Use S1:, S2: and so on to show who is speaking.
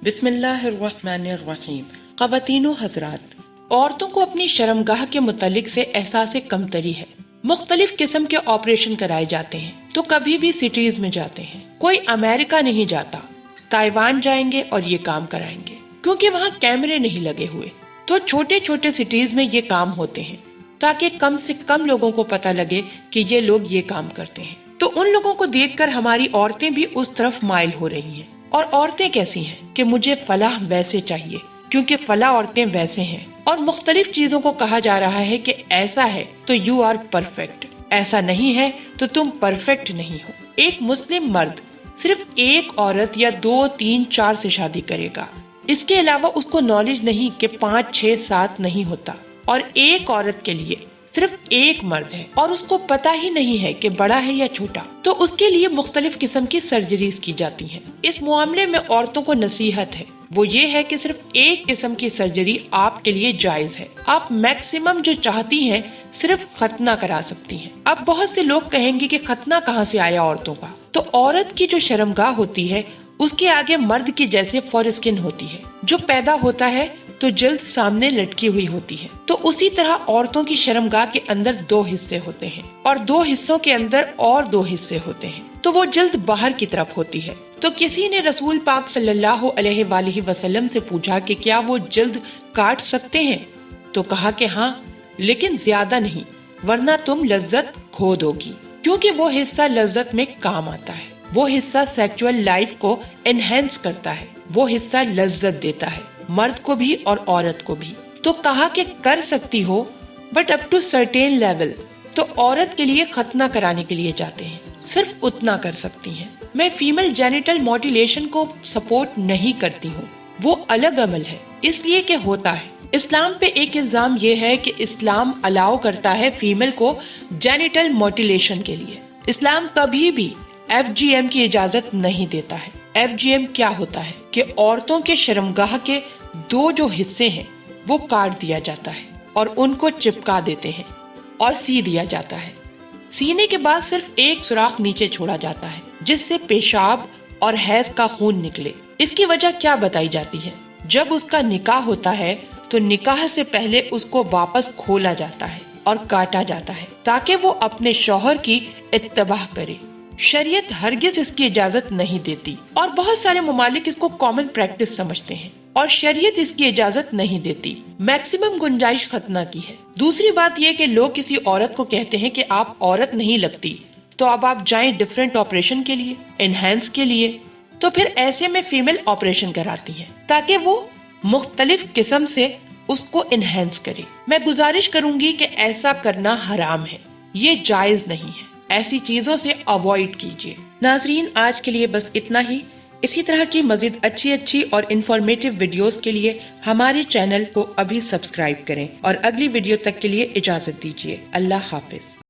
S1: بسم اللہ الرحمن الرحیم۔ خواتین و حضرات، عورتوں کو اپنی شرمگاہ کے متعلق سے احساس کمتری ہے۔ مختلف قسم کے آپریشن کرائے جاتے ہیں تو کبھی بھی سٹیز میں جاتے ہیں۔ کوئی امریکہ نہیں جاتا، تائیوان جائیں گے اور یہ کام کرائیں گے کیونکہ وہاں کیمرے نہیں لگے ہوئے۔ تو چھوٹے چھوٹے سٹیز میں یہ کام ہوتے ہیں تاکہ کم سے کم لوگوں کو پتہ لگے کہ یہ لوگ یہ کام کرتے ہیں۔ تو ان لوگوں کو دیکھ کر ہماری عورتیں بھی اس طرف مائل ہو رہی ہیں۔ اور عورتیں کیسی ہیں کہ مجھے فلاں ویسے چاہیے کیونکہ فلاں عورتیں ویسے ہیں، اور مختلف چیزوں کو کہا جا رہا ہے کہ ایسا ہے تو یو آر پرفیکٹ، ایسا نہیں ہے تو تم پرفیکٹ نہیں ہو۔ ایک مسلم مرد صرف ایک عورت یا 2، 3، 4 سے شادی کرے گا، اس کے علاوہ اس کو نالج نہیں کہ 5، 6، 7 نہیں ہوتا۔ اور ایک عورت کے لیے صرف ایک مرد ہے اور اس کو پتا ہی نہیں ہے کہ بڑا ہے یا چھوٹا، تو اس کے لیے مختلف قسم کی سرجریز کی جاتی ہیں۔ اس معاملے میں عورتوں کو نصیحت ہے، وہ یہ ہے کہ صرف ایک قسم کی سرجری آپ کے لیے جائز ہے۔ آپ میکسیمم جو چاہتی ہیں صرف ختنہ کرا سکتی ہیں۔ اب بہت سے لوگ کہیں گے کہ ختنہ کہاں سے آیا عورتوں کا؟ تو عورت کی جو شرمگاہ ہوتی ہے اس کے آگے مرد کی جیسے فور اسکن ہوتی ہے، جو پیدا ہوتا ہے تو جلد سامنے لٹکی ہوئی ہوتی ہے۔ تو اسی طرح عورتوں کی شرمگاہ کے اندر 2 حصے ہوتے ہیں اور 2 حصوں کے اندر اور 2 حصے ہوتے ہیں، تو وہ جلد باہر کی طرف ہوتی ہے۔ تو کسی نے رسول پاک صلی اللہ علیہ وآلہ وسلم سے پوچھا کہ کیا وہ جلد کاٹ سکتے ہیں؟ تو کہا کہ ہاں، لیکن زیادہ نہیں، ورنہ تم لذت کھو دو گی، کیونکہ وہ حصہ لذت میں کام آتا ہے، وہ حصہ سیکچول لائف کو انہینس کرتا ہے، وہ حصہ لذت دیتا ہے، مرد کو بھی اور عورت کو بھی۔ تو کہا کہ کر سکتی ہو but up to certain level. تو عورت کے لیے ختنہ کرانے کے لیے جاتے ہیں، صرف اتنا کر سکتی ہیں۔ میں فیمل جینیٹل موٹیلیشن کو سپورٹ نہیں کرتی ہوں، وہ الگ عمل ہے، اس لیے کہ ہوتا ہے۔ اسلام پہ ایک الزام یہ ہے کہ اسلام الاؤ کرتا ہے فیمل کو جینیٹل موٹیلیشن کے لیے۔ اسلام کبھی بھی FGM کی اجازت نہیں دیتا ہے۔ FGM کیا ہوتا ہے کہ عورتوں کے شرمگاہ کے 2 جو حصے ہیں وہ کاٹ دیا جاتا ہے اور ان کو چپکا دیتے ہیں اور سی دیا جاتا ہے۔ سینے کے بعد صرف ایک سوراخ نیچے چھوڑا جاتا ہے جس سے پیشاب اور حیض کا خون نکلے۔ اس کی وجہ کیا بتائی جاتی ہے؟ جب اس کا نکاح ہوتا ہے تو نکاح سے پہلے اس کو واپس کھولا جاتا ہے اور کاٹا جاتا ہے تاکہ وہ اپنے شوہر کی اتباع کرے۔ شریعت ہرگز اس کی اجازت نہیں دیتی اور بہت سارے ممالک اس کو کامن پریکٹس سمجھتے ہیں، اور شریعت اس کی اجازت نہیں دیتی۔ میکسیمم گنجائش ختنہ کی ہے۔ دوسری بات یہ کہ لوگ کسی عورت کو کہتے ہیں کہ آپ عورت نہیں لگتی، تو اب آپ جائیں ڈیفرنٹ آپریشن کے لیے، انہینس کے لیے، تو پھر ایسے میں فیمل آپریشن کراتی ہیں تاکہ وہ مختلف قسم سے اس کو انہینس کرے۔ میں گزارش کروں گی کہ ایسا کرنا حرام ہے، یہ جائز نہیں ہے، ایسی چیزوں سے اوائڈ کیجیے۔ ناظرین، آج کے لیے بس اتنا ہی۔ اسی طرح کی مزید اچھی اور انفارمیٹیو ویڈیوز کے لیے ہمارے چینل کو ابھی سبسکرائب کریں اور اگلی ویڈیو تک کے لیے اجازت دیجیے۔ اللہ حافظ۔